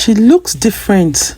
She looks different,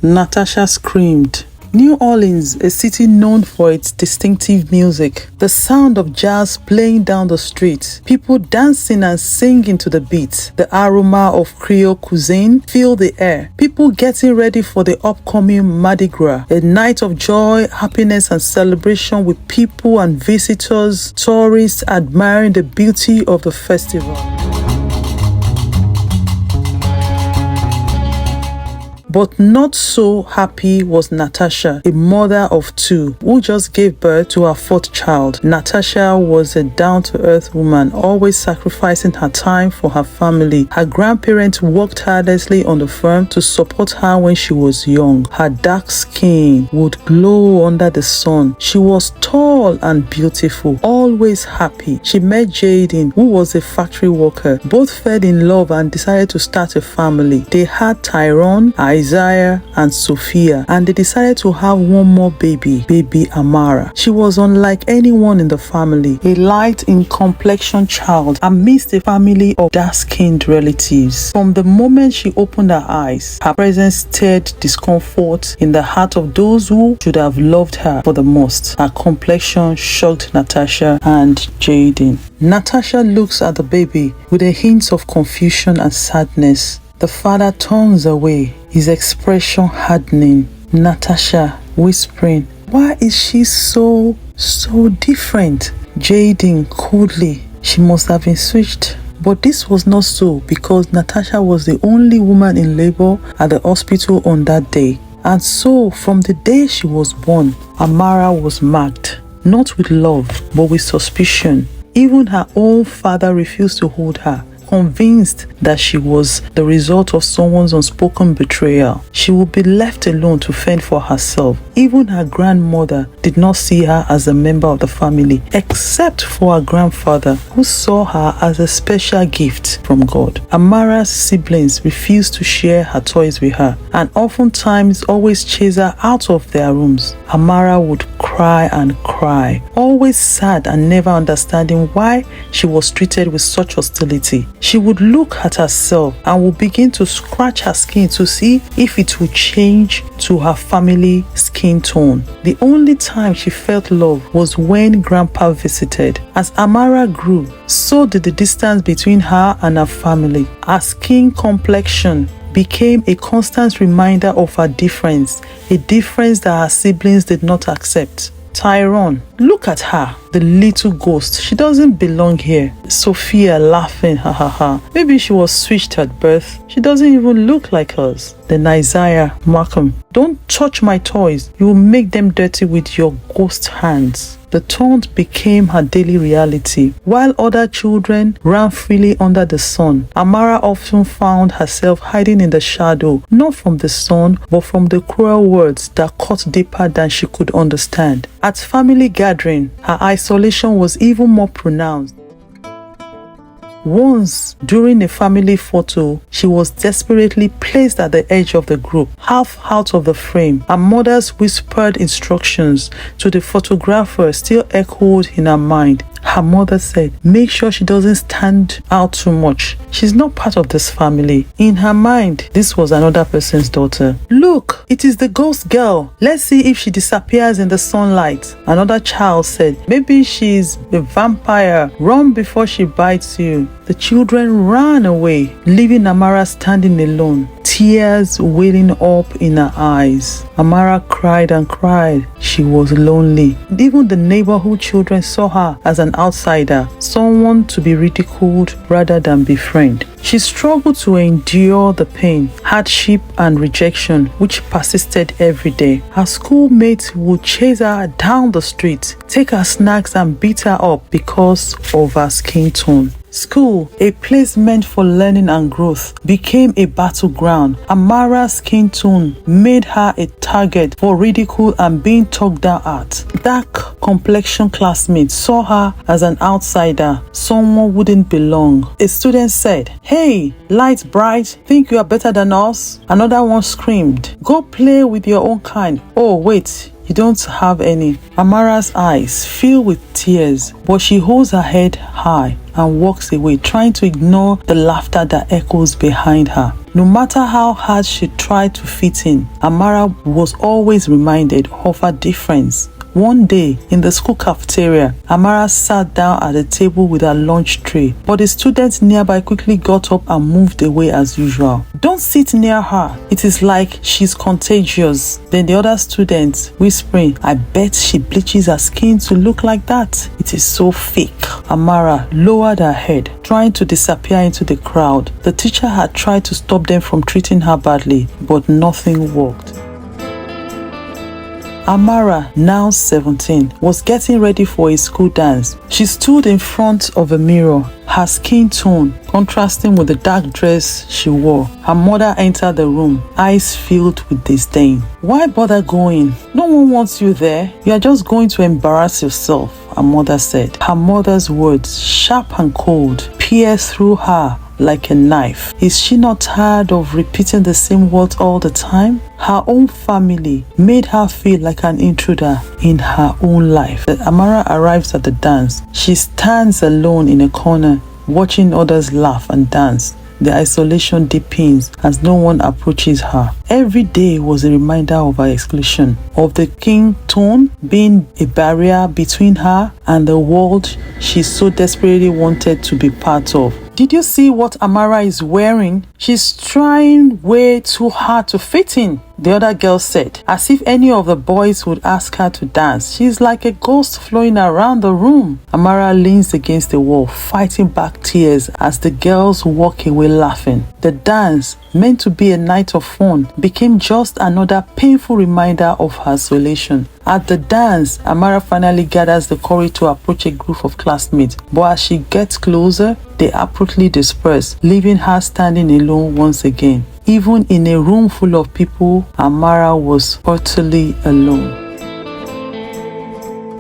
Natasha screamed. New Orleans, a city known for its distinctive music, the sound of jazz playing down the street, people dancing and singing to the beat, the aroma of Creole cuisine filled the air, people getting ready for the upcoming Mardi Gras, a night of joy, happiness and celebration with people and visitors, tourists admiring the beauty of the festival. But not so happy was Natasha, a mother of two, who just gave birth to her fourth child. Natasha was a down-to-earth woman, always sacrificing her time for her family. Her grandparents worked tirelessly on the farm to support her when she was young. Her dark skin would glow under the sun. She was tall and beautiful, always happy. She met Jaden, who was a factory worker. Both fell in love and decided to start a family. They had Tyrone, Isaiah and Sophia, and they decided to have one more baby Amara. She was unlike anyone in the family, a light in complexion child amidst a family of dark-skinned relatives. From the moment she opened her eyes, her presence stirred discomfort in the heart of those who should have loved her for the most. Her complexion shocked Natasha and Jaden. Natasha looks at the baby with a hint of confusion and sadness. The father turns away, his expression hardening. Natasha whispering, "Why is she so different?" Jaden coldly, "She must have been switched." But this was not so, because Natasha was the only woman in labor at the hospital on that day. And so, from the day she was born, Amara was marked, not with love, but with suspicion. Even her own father refused to hold her, convinced that she was the result of someone's unspoken betrayal. She would be left alone to fend for herself. Even her grandmother did not see her as a member of the family, except for her grandfather, who saw her as a special gift from God. Amara's siblings refused to share her toys with her, and oftentimes always chased her out of their rooms. Amara would cry and cry, always sad and never understanding why she was treated with such hostility. She would look at herself and would begin to scratch her skin to see if it would change to her family skin tone. The only time she felt love was when Grandpa visited. As Amara grew, so did the distance between her and her family. Her skin complexion became a constant reminder of her difference, a difference that her siblings did not accept. Tyrone, look at her, the little ghost. She doesn't belong here. Sophia laughing, ha ha ha. Maybe she was switched at birth. She doesn't even look like us. Then Isaiah, Markham, don't touch my toys. You will make them dirty with your ghost hands. The taunt became her daily reality. While other children ran freely under the sun, Amara often found herself hiding in the shadow, not from the sun, but from the cruel words that cut deeper than she could understand. At family gathering, her isolation was even more pronounced. Once, during a family photo, she was desperately placed at the edge of the group, half out of the frame. Her mother's whispered instructions to the photographer still echoed in her mind. Her mother said, "Make sure she doesn't stand out too much. She's not part of this family." In her mind, this was another person's daughter. "Look, it is the ghost girl. Let's see if she disappears in the sunlight." Another child said, "Maybe she's a vampire. Run before she bites you." The children ran away, leaving Amara standing alone, tears welling up in her eyes. Amara cried and cried. She was lonely. Even the neighborhood children saw her as an outsider, someone to be ridiculed rather than befriended. She struggled to endure the pain, hardship, and rejection which persisted every day. Her schoolmates would chase her down the street, take her snacks, and beat her up because of her skin tone. School, a place meant for learning and growth, became a battleground. Amara's skin tone made her a target for ridicule and being talked down at. Dark complexion classmates saw her as an outsider, someone who wouldn't belong. A student said, "Hey, light bright, think you are better than us?" Another one screamed, "Go play with your own kind." "Oh wait, You don't have any. Amara's eyes fill with tears, but she holds her head high and walks away, trying to ignore the laughter that echoes behind her. No matter how hard she tried to fit in, Amara was always reminded of her difference. One day, in the school cafeteria, Amara sat down at a table with her lunch tray, but the students nearby quickly got up and moved away as usual. Don't sit near her. It is like she's contagious. Then the other students whispering, I bet she bleaches her skin to look like that. It is so fake. Amara lowered her head, trying to disappear into the crowd. The teacher had tried to stop them from treating her badly, but nothing worked. Amara, now 17, was getting ready for a school dance. She stood in front of a mirror, her skin tone contrasting with the dark dress she wore. Her mother entered the room, eyes filled with disdain. Why bother going? No one wants you there. You are just going to embarrass yourself, her mother said. Her mother's words, sharp and cold, pierced through her like a knife. Is she not tired of repeating the same words all the time? Her own family made her feel like an intruder in her own life. Amara arrives at the dance. She stands alone in a corner, watching others laugh and dance. The isolation deepens as no one approaches her. Every day was a reminder of her exclusion, of the king tone being a barrier between her and the world she so desperately wanted to be part of. Did you see what Amara is wearing? She's trying way too hard to fit in, the other girl said, as if any of the boys would ask her to dance. She's like a ghost flowing around the room. Amara leans against the wall, fighting back tears as the girls walk away laughing. The dance, meant to be a night of fun, became just another painful reminder of her isolation. At the dance, Amara finally gathers the courage to approach a group of classmates, but as she gets closer, they abruptly disperse, leaving her standing alone once again. Even in a room full of people, Amara was utterly alone.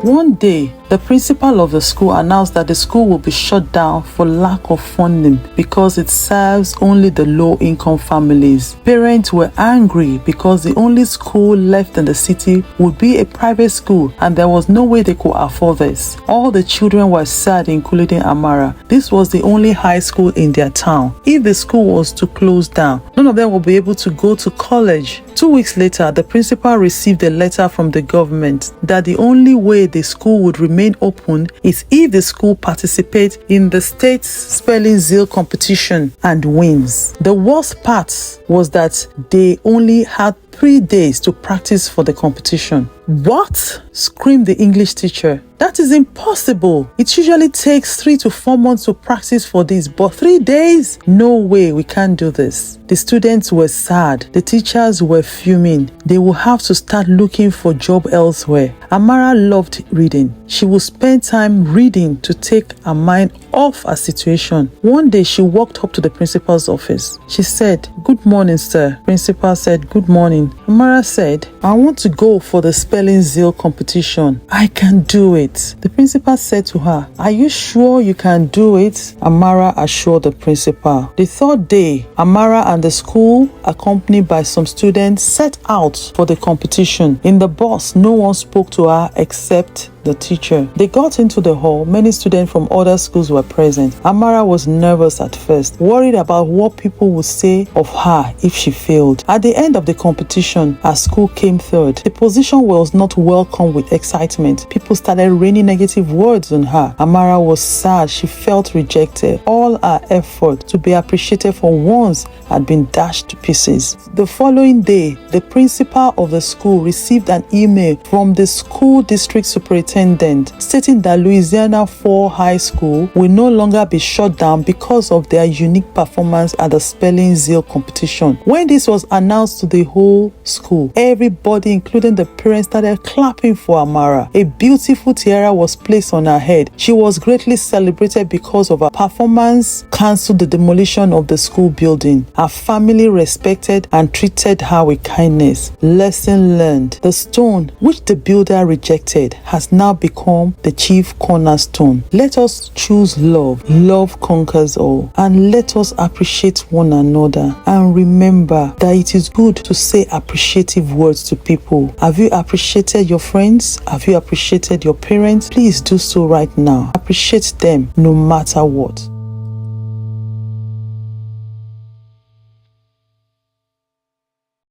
One day, the principal of the school announced that the school will be shut down for lack of funding because it serves only the low-income families. Parents were angry because the only school left in the city would be a private school and there was no way they could afford this. All the children were sad, including Amara. This was the only high school in their town. If the school was to close down, none of them would be able to go to college. 2 weeks later, the principal received a letter from the government that the only way the school would remain open is if the school participates in the state's spelling zeal competition and wins. The worst part was that they only had 3 days to practice for the competition. What? Screamed the English teacher. That is impossible. It usually takes 3 to 4 months to practice for this, but 3 days? No way, we can't do this. The students were sad. The teachers were fuming. They will have to start looking for job elsewhere. Amara loved reading. She would spend time reading to take her mind off her situation. One day, she walked up to the principal's office. She said, "Good morning, sir." Principal said, "Good morning." Amara said, "I want to go for the spelling zeal competition. I can do it." The principal said to her, "Are you sure you can do it?" Amara assured the principal. The third day, Amara and the school, accompanied by some students, set out for the competition. In the bus, no one spoke to her except the teacher. They got into the hall. Many students from other schools were present. Amara was nervous at first, worried about what people would say of her if she failed. At the end of the competition, her school came third. The position was not welcomed with excitement. People started raining negative words on her. Amara was sad. She felt rejected. All her effort to be appreciated for once had been dashed to pieces. The following day, the principal of the school received an email from the school district superintendent stating that Louisiana 4 High School will no longer be shut down because of their unique performance at the spelling zeal competition. When this was announced to the whole school, everybody, including the parents, started clapping for Amara. A beautiful tiara was placed on her head. She was greatly celebrated because of her performance, cancelled the demolition of the school building. Her family respected and treated her with kindness. Lesson learned. The stone which the builder rejected has now now become the chief cornerstone. Let us choose love. Love conquers all. And let us appreciate one another. And remember that it is good to say appreciative words to people. Have you appreciated your friends? Have you appreciated your parents? Please do so right now. Appreciate them no matter what.